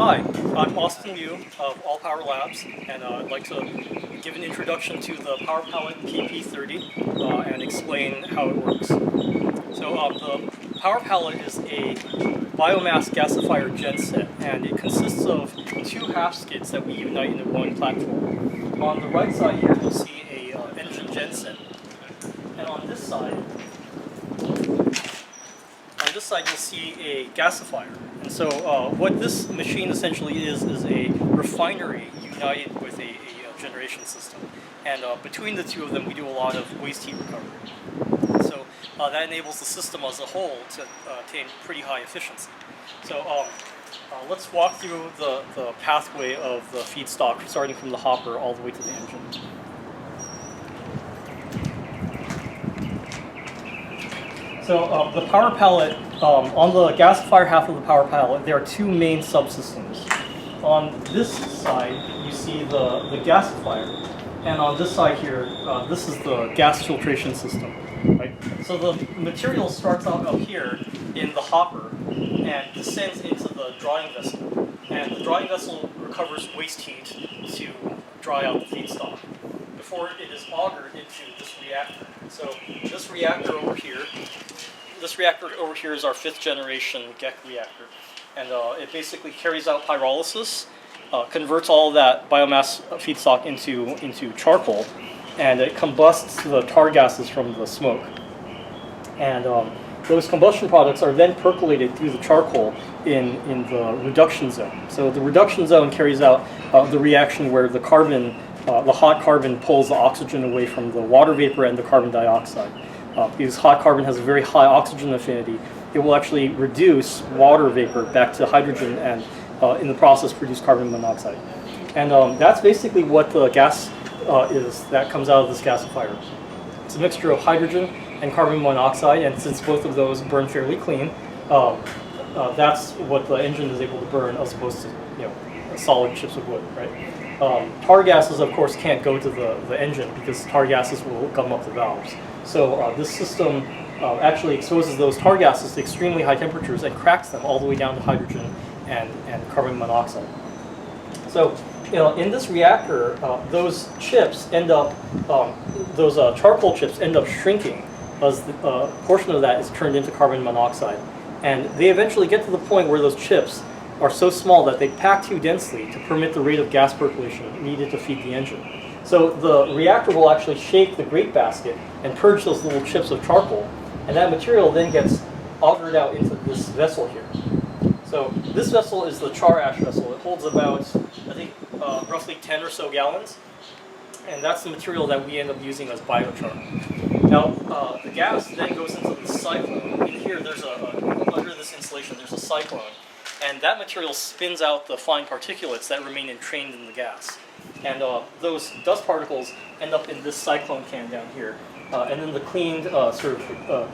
Hi, I'm Austin Yu of All Power Labs, and I'd like to give an introduction to the Power Palette PP30 and explain how it works. So the Power Palette is a biomass gasifier genset, and it consists of two half skids that we unite into one platform. On the right side here, you'll see a engine genset, and on this side you'll see a gasifier. And so what this machine essentially is a refinery united with a generation system. And between the two of them, we do a lot of waste heat recovery. So that enables the system as a whole to attain pretty high efficiency. So let's walk through the pathway of the feedstock, starting from the hopper all the way to the engine. So the power pallet, on the gasifier half of the power pallet, there are two main subsystems. On this side, you see the gasifier, and on this side here, this is the gas filtration system. Right? So the material starts out up here in the hopper and descends into the drying vessel, and the drying vessel recovers waste heat to dry out the feedstock before it is augured into this reactor. So this reactor over here is our 5th generation GEC reactor, and it basically carries out pyrolysis, converts all of that biomass feedstock into charcoal, and it combusts the tar gases from the smoke. And those combustion products are then percolated through the charcoal in the reduction zone. So the reduction zone carries out the reaction where the carbon, the hot carbon pulls the oxygen away from the water vapor and the carbon dioxide. Because hot carbon has a very high oxygen affinity, it will actually reduce water vapor back to hydrogen and in the process produce carbon monoxide. And that's basically what the gas is that comes out of this gasifier. It's a mixture of hydrogen and carbon monoxide, and since both of those burn fairly clean, that's what the engine is able to burn as opposed to solid chips of wood, right? Tar gases, of course, can't go to the engine because tar gases will gum up the valves. So this system actually exposes those tar gases to extremely high temperatures and cracks them all the way down to hydrogen and carbon monoxide. So in this reactor, those chips end up, those charcoal chips end up shrinking as a portion of that is turned into carbon monoxide. And they eventually get to the point where those chips are so small that they pack too densely to permit the rate of gas percolation needed to feed the engine. So the reactor will actually shake the grate basket and purge those little chips of charcoal, and that material then gets augured out into this vessel here. So this vessel is the char ash vessel. It holds about, I think, roughly 10 or so gallons, and that's the material that we end up using as biochar. Now, the gas then goes into the cyclone. In here, there's under this insulation, there's a cyclone, and that material spins out the fine particulates that remain entrained in the gas. And those dust particles end up in this cyclone can down here. And then the cleaned the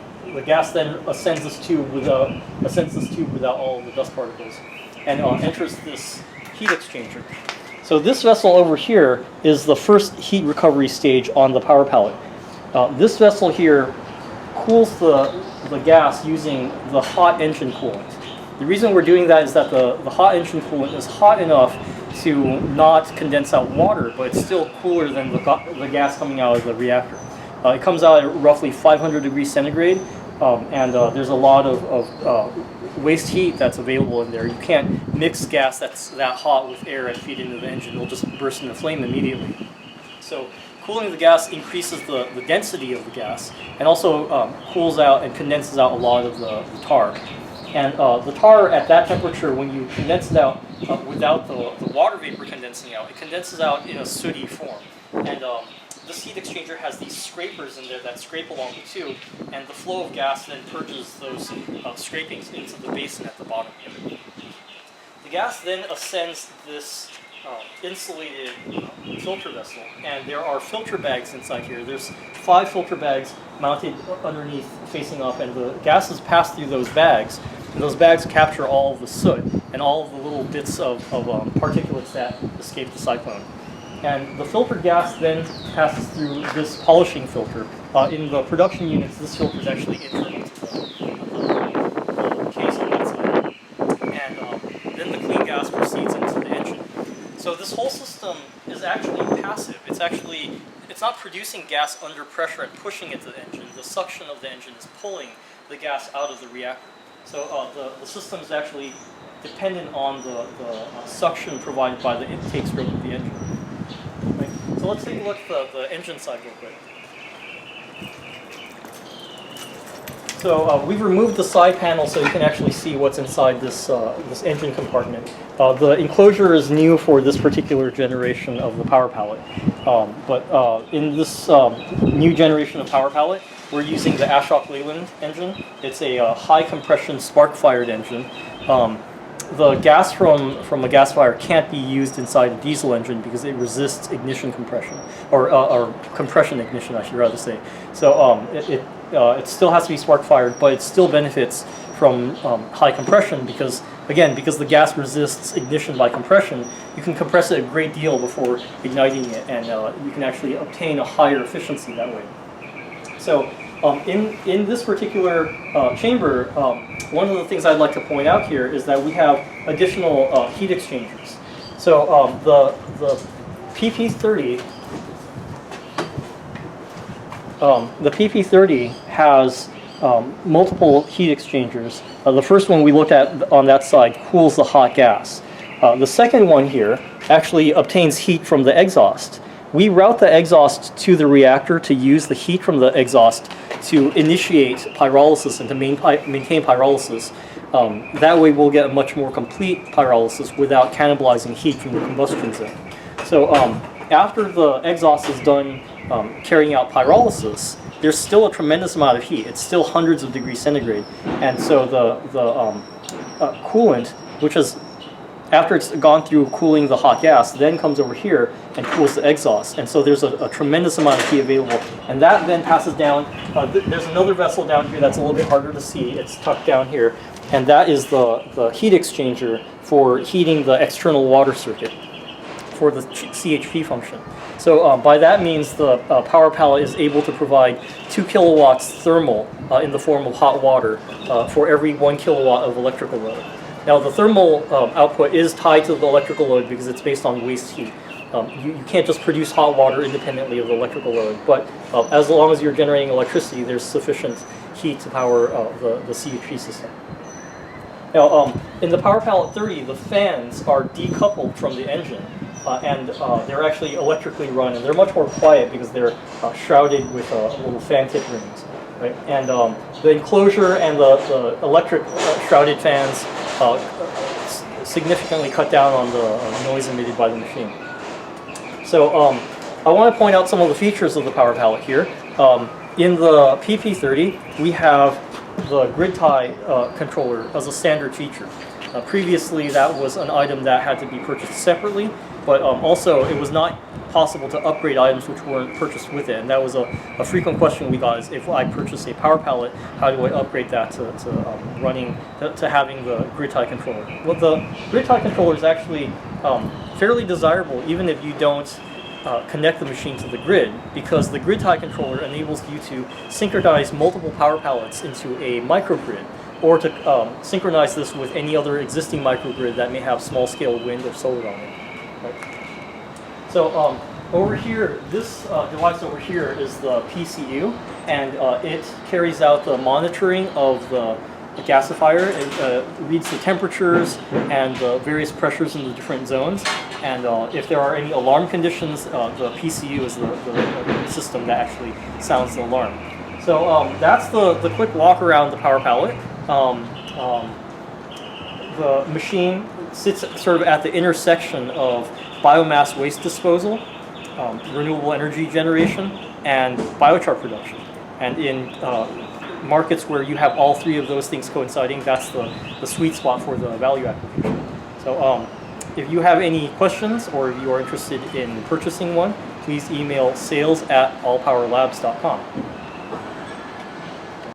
gas then ascends this tube without all of the dust particles, and enters this heat exchanger. So this vessel over here is the first heat recovery stage on the power pallet. This vessel here cools the gas using the hot engine coolant. The reason we're doing that is that the hot engine coolant is hot enough to not condense out water, but it's still cooler than the gas coming out of the reactor. It comes out at roughly 500 degrees centigrade, and there's a lot of waste heat that's available in there. You can't mix gas that's that hot with air and feed into the engine. It'll just burst into flame immediately. So cooling the gas increases the density of the gas, and also cools out and condenses out a lot of the tar. And the tar at that temperature, when you condense it out without the water vapor condensing out, it condenses out in a sooty form. And this heat exchanger has these scrapers in there that scrape along the tube, and the flow of gas then purges those scrapings into the basin at the bottom here. The gas then ascends this insulated filter vessel, and there are filter bags inside here. There's 5 filter bags mounted underneath, facing up, and the gases pass through those bags, and those bags capture all of the soot and all of the little bits of particulates that escape the cyclone. And the filtered gas then passes through this polishing filter. In the production units, this filter is actually inserted into the case on that side. And then the clean gas proceeds this whole system is actually passive. It's not producing gas under pressure and pushing it to the engine. The suction of the engine is pulling the gas out of the reactor. So the system is actually dependent on the suction provided by the intake stroke of the engine. Right? So let's take a look at the engine side real quick. So we've removed the side panel so you can actually see what's inside this this engine compartment. The enclosure is new for this particular generation of the power pallet. But in this new generation of power pallet, we're using the Ashok-Leyland engine. It's a high compression spark-fired engine. The gas from a gas fire can't be used inside a diesel engine because it resists ignition compression, or compression ignition, I should rather say. So it still has to be spark-fired, but it still benefits from high compression because, again, because the gas resists ignition by compression, you can compress it a great deal before igniting it, and you can actually obtain a higher efficiency that way. So in this particular chamber, one of the things I'd like to point out here is that we have additional heat exchangers. So the PP30 the PP30 has multiple heat exchangers. The first one we looked at on that side cools the hot gas. The second one here actually obtains heat from the exhaust. We route the exhaust to the reactor to use the heat from the exhaust to initiate pyrolysis and to maintain pyrolysis. That way we'll get a much more complete pyrolysis without cannibalizing heat from the combustion zone. So after the exhaust is done carrying out pyrolysis, there's still a tremendous amount of heat. It's still hundreds of degrees centigrade. And so the coolant, which is, after it's gone through cooling the hot gas, then comes over here and cools the exhaust. And so there's a tremendous amount of heat available. And that then passes down. There's another vessel down here that's a little bit harder to see. It's tucked down here. And that is the heat exchanger for heating the external water circuit for the CHP function. So by that means the power pallet is able to provide 2 kilowatts thermal in the form of hot water for every 1 kilowatt of electrical load. Now the thermal output is tied to the electrical load because it's based on waste heat. You can't just produce hot water independently of the electrical load, but as long as you're generating electricity, there's sufficient heat to power the CHP system. Now in the power pallet 30, the fans are decoupled from the engine. And they're actually electrically run, and they're much more quiet because they're shrouded with little fan tip rings, right? And the enclosure and the electric shrouded fans significantly cut down on the noise emitted by the machine. So I want to point out some of the features of the power pallet here. In the PP30, we have the grid tie controller as a standard feature. Previously, that was an item that had to be purchased separately, but also it was not possible to upgrade items which weren't purchased with it. And that was a frequent question we got: is if I purchase a power pallet, how do I upgrade that to having the grid tie controller? Well, the grid tie controller is actually fairly desirable, even if you don't connect the machine to the grid, because the grid tie controller enables you to synchronize multiple power pallets into a microgrid, or to synchronize this with any other existing microgrid that may have small-scale wind or solar on it. Right. So over here, this device over here is the PCU, and it carries out the monitoring of the gasifier. It reads the temperatures and the various pressures in the different zones, and if there are any alarm conditions, the PCU is the system that actually sounds the alarm. So that's the quick walk around the power pallet. The machine sits sort of at the intersection of biomass waste disposal, renewable energy generation, and biochar production. And in markets where you have all three of those things coinciding, that's the sweet spot for the value application. So if you have any questions, or if you are interested in purchasing one, please email sales@allpowerlabs.com.